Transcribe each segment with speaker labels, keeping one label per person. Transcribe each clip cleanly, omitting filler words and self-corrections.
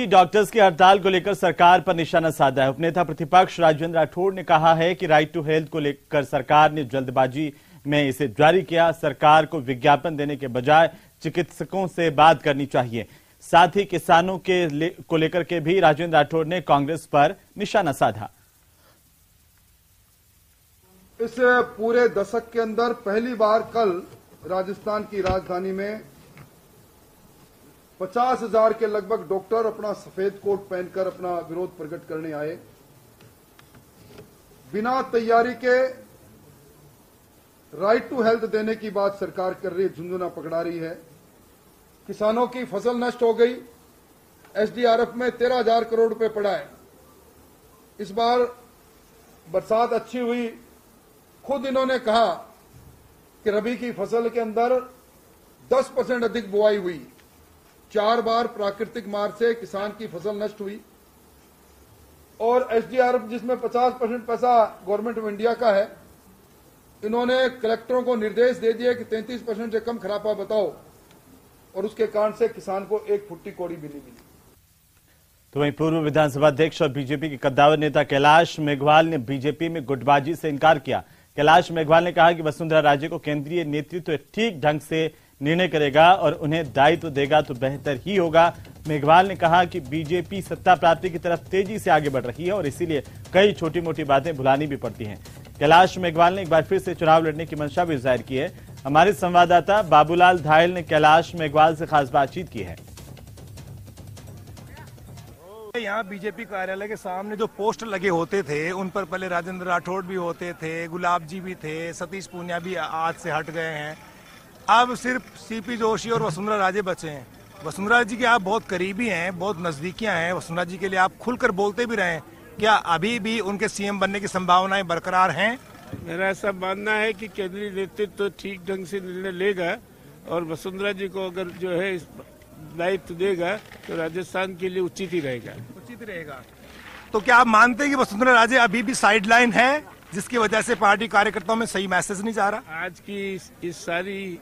Speaker 1: Doctors की हड़ताल को लेकर सरकार पर निशाना साधा है। उपनेता प्रतिपक्ष राजेंद्र राठौड़ ने कहा है कि राइट टू हेल्थ को लेकर सरकार ने जल्दबाजी में इसे जारी किया। सरकार को विज्ञापन देने के बजाय चिकित्सकों से बात करनी चाहिए। साथ ही किसानों को लेकर के भी राजेंद्र राठौड़ ने कांग्रेस पर निशाना साधा।
Speaker 2: इस पूरे दशक के अंदर पहली बार कल राजस्थान की राजधानी में 50,000 के लगभग डॉक्टर अपना सफेद कोट पहनकर अपना विरोध प्रकट करने आए। बिना तैयारी के राइट टू हेल्थ देने की बात सरकार कर रही है, झुंझुना पकड़ा रही है। किसानों की फसल नष्ट हो गई, एसडीआरएफ में 13,000 करोड़ रुपए पड़ा है। इस बार बरसात अच्छी हुई। खुद इन्होंने कहा कि रबी की फसल के अंदर 10% अधिक बुआई हुई। 4 बार प्राकृतिक मार से किसान की फसल नष्ट हुई और एसडीआरएफ जिसमें 50% पैसा गवर्नमेंट ऑफ इंडिया का है, इन्होंने कलेक्टरों को निर्देश दे दिए कि 33% से कम खराबा बताओ और उसके कारण से किसान को 1 फुट्टी कोड़ी भी नहीं मिली।
Speaker 1: तो वहीं पूर्व विधानसभा अध्यक्ष और बीजेपी के कद्दावर नेता कैलाश मेघवाल ने बीजेपी में गुटबाजी से इनकार किया। कैलाश मेघवाल ने कहा कि वसुंधरा राजे को केंद्रीय नेतृत्व ठीक ढंग से निर्णय करेगा और उन्हें दायित्व देगा तो बेहतर ही होगा। मेघवाल ने कहा कि बीजेपी सत्ता प्राप्ति की तरफ तेजी से आगे बढ़ रही है और इसीलिए कई छोटी मोटी बातें भुलानी भी पड़ती हैं। कैलाश मेघवाल ने एक बार फिर से चुनाव लड़ने की मंशा भी जाहिर की है। हमारे संवाददाता बाबूलाल धायल ने कैलाश मेघवाल से खास बातचीत की है।
Speaker 3: यहाँ बीजेपी कार्यालय के सामने जो पोस्टर लगे होते थे उन पर पहले राजेंद्र राठौड़ भी होते थे, गुलाब जी भी थे, सतीश पूनिया भी आज से हट गए हैं। अब सिर्फ सीपी जोशी और वसुंधरा राजे बचे हैं। वसुंधरा जी के आप बहुत करीबी हैं, बहुत नजदीकियां हैं। वसुंधरा जी के लिए आप खुलकर बोलते भी रहे। क्या अभी भी उनके सीएम बनने की संभावनाएं बरकरार हैं?
Speaker 4: मेरा ऐसा मानना है कि केंद्रीय नेतृत्व तो ठीक ढंग से निर्णय लेगा और वसुंधरा जी को अगर जो है दायित्व देगा तो राजस्थान के लिए उचित ही रहेगा।
Speaker 3: तो क्या आप मानते हैं कि वसुंधरा राजे अभी भी साइडलाइन है, जिसकी वजह से पार्टी कार्यकर्ताओं में सही मैसेज नहीं जा रहा?
Speaker 4: आज की इस सारी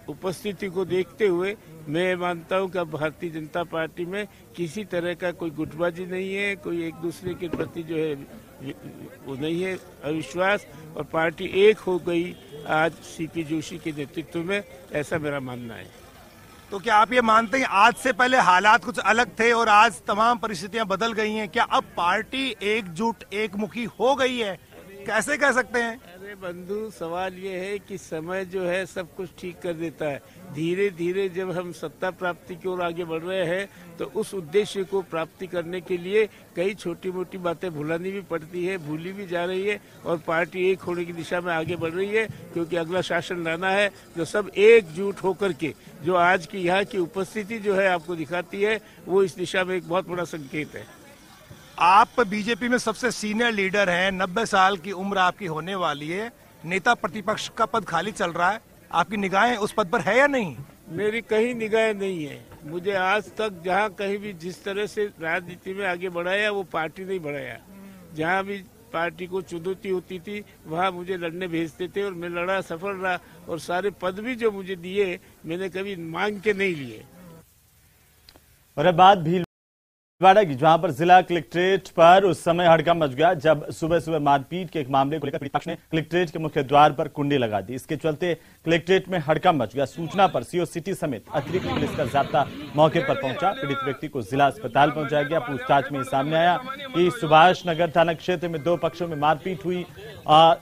Speaker 4: उपस्थिति को देखते हुए मैं मानता हूं कि अब भारतीय जनता पार्टी में किसी तरह का कोई गुटबाजी नहीं है, कोई एक दूसरे के प्रति जो है वो नहीं है अविश्वास, और पार्टी एक हो गई आज सीपी जोशी के नेतृत्व में, ऐसा मेरा मानना है।
Speaker 3: तो क्या आप ये मानते हैं आज से पहले हालात कुछ अलग थे और आज तमाम परिस्थितियां बदल गई हैं? क्या अब पार्टी एकजुट एकमुखी हो गई है? कैसे कह सकते हैं?
Speaker 4: अरे बंधु, सवाल ये है कि समय जो है सब कुछ ठीक कर देता है। धीरे धीरे जब हम सत्ता प्राप्ति की ओर आगे बढ़ रहे हैं तो उस उद्देश्य को प्राप्ति करने के लिए कई छोटी मोटी बातें भुलानी भी पड़ती है, भूली भी जा रही है और पार्टी एक होने की दिशा में आगे बढ़ रही है, क्योंकि अगला शासन लाना है जो सब एकजुट होकर के, जो आज की यहाँ की उपस्थिति जो है आपको दिखाती है, वो इस दिशा में एक बहुत बड़ा संकेत है।
Speaker 3: आप बीजेपी में सबसे सीनियर लीडर हैं, 90 साल की उम्र आपकी होने वाली है, नेता प्रतिपक्ष का पद खाली चल रहा है, आपकी निगाहें उस पद पर है या नहीं?
Speaker 4: मेरी कहीं निगाहें नहीं है। मुझे आज तक जहां कहीं भी जिस तरह से राजनीति में आगे बढ़ाया वो पार्टी नहीं बढ़ाया। जहां भी पार्टी को चुनौती होती थी वहां मुझे लड़ने भेजते थे और मैं लड़ा, सफल रहा, और सारे पद भी जो मुझे दिए मैंने कभी मांग के नहीं लिए।
Speaker 1: और अब बात भी की, जहां पर जिला कलेक्ट्रेट पर उस समय हड़कंप मच गया जब सुबह सुबह मारपीट के एक मामले को लेकर प्रतिपक्ष ने कलेक्ट्रेट के मुख्य द्वार पर कुंडी लगा दी। इसके चलते कलेक्ट्रेट में हड़कंप मच गया। सूचना पर सीओ सिटी समेत अतिरिक्त पुलिस का जाब्ता मौके पर पहुंचा। पीड़ित व्यक्ति को जिला अस्पताल पहुंचाया गया। पूछताछ में सामने आया कि सुभाष नगर थाना क्षेत्र में 2 पक्षों में मारपीट हुई।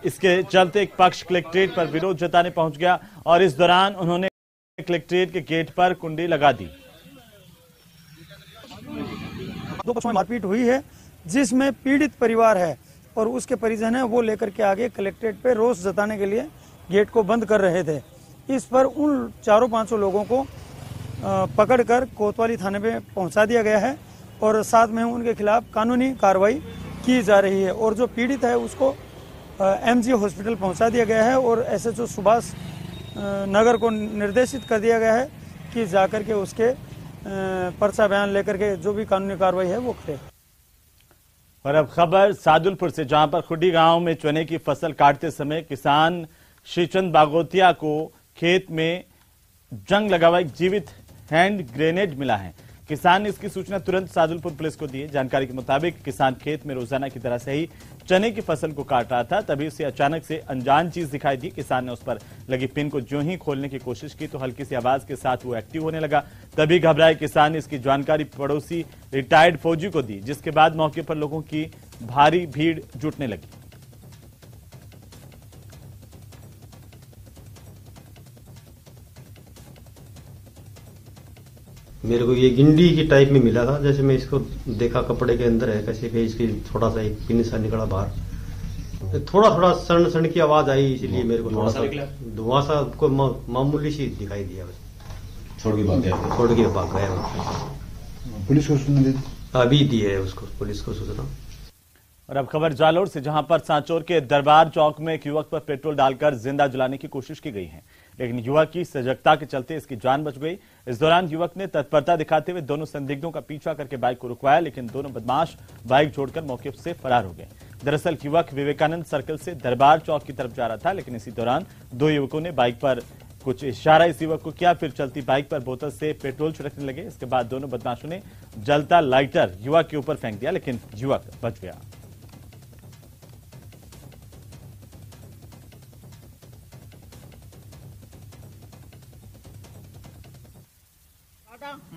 Speaker 1: इसके चलते एक पक्ष कलेक्ट्रेट पर विरोध जताने पहुंच गया और इस दौरान उन्होंने कलेक्ट्रेट के गेट पर कुंडी लगा दी।
Speaker 5: 2 पक्षों में मारपीट हुई है, जिसमें पीड़ित परिवार है और उसके परिजन है, वो लेकर के आगे कलेक्ट्रेट पे रोष जताने के लिए गेट को बंद कर रहे थे। इस पर उन 400-500 लोगों को पकड़कर कोतवाली थाने पे पहुंचा दिया गया है और साथ में उनके खिलाफ कानूनी कार्रवाई की जा रही है और जो पीड़ित है उसको एमजी हॉस्पिटल पहुंचा दिया गया है और एसएचओ सुभाष नगर को निर्देशित कर दिया गया है कि जाकर के उसके पर्चा बयान लेकर के जो भी कानूनी कार्रवाई है वो करे।
Speaker 1: और अब खबर सादुलपुर से, जहां पर खुडी गांव में चने की फसल काटते समय किसान श्रीचंद बागोतिया को खेत में जंग लगा हुआ एक जीवित हैंड ग्रेनेड मिला है। किसान ने इसकी सूचना तुरंत सादुलपुर पुलिस को दी। जानकारी के मुताबिक किसान खेत में रोजाना की तरह से ही चने की फसल को काट रहा था, तभी उसे अचानक से अनजान चीज दिखाई दी। किसान ने उस पर लगी पिन को ज्यों ही खोलने की कोशिश की तो हल्की सी आवाज के साथ वो एक्टिव होने लगा। तभी घबराए किसान ने इसकी जानकारी पड़ोसी रिटायर्ड फौजी को दी, जिसके बाद मौके पर लोगों की भारी भीड़ जुटने लगी।
Speaker 6: मेरे को ये गिंडी की टाइप में मिला था। जैसे मैं इसको देखा कपड़े के अंदर है कैसे कि इसकी थोड़ा सा एक पिन सा निकला बाहर, थोड़ा थोड़ा सण सण की आवाज आई, इसलिए मेरे को थोड़ा सा धुआं सा को मामूली सी दिखाई दिया। बस छोड़ के भाग गया।
Speaker 7: पुलिस को सूचना दे दी?
Speaker 6: अभी दी है उसको, पुलिस को सूचना।
Speaker 1: और अब खबर जालोर से, जहां पर सांचौर के दरबार चौक में एक युवक पर पेट्रोल डालकर जिंदा जलाने की कोशिश की गई है, लेकिन युवक की सजगता के चलते इसकी जान बच गई। इस दौरान युवक ने तत्परता दिखाते हुए दोनों संदिग्धों का पीछा करके बाइक को रुकवाया, लेकिन दोनों बदमाश बाइक छोड़कर मौके से फरार हो गए। दरअसल युवक विवेकानंद सर्कल से दरबार चौक की तरफ जा रहा था, लेकिन इसी दौरान दो युवकों ने बाइक पर कुछ इशारा इस युवक को किया, फिर चलती बाइक पर बोतल से पेट्रोल छिड़कने लगे। इसके बाद दोनों बदमाशों ने जलता लाइटर युवक के ऊपर फेंक दिया, लेकिन युवक बच गया।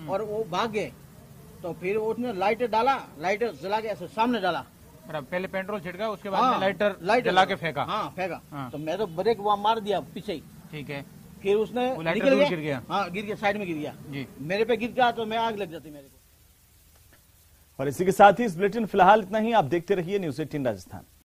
Speaker 8: और वो भाग गए, तो फिर उसने लाइटर डाला, लाइटर जला के ऐसे सामने डाला।
Speaker 9: पहले पेट्रोल छिड़का, उसके बाद लाइटर जला के फेंका।
Speaker 8: हाँ फेंका। हाँ। तो मैं तो ब्रेक वहाँ मार दिया पीछे ही। ठीक है। फिर उसने
Speaker 9: निकल गया, गिर गया।
Speaker 8: हाँ गिर गया, साइड में गिर गया जी। मेरे पे गिर गया तो मैं आग लग जाती मेरे को।
Speaker 1: और इसी के साथ ही इस बुलेटिन फिलहाल इतना ही। आप देखते रहिए न्यूज़ 18 राजस्थान।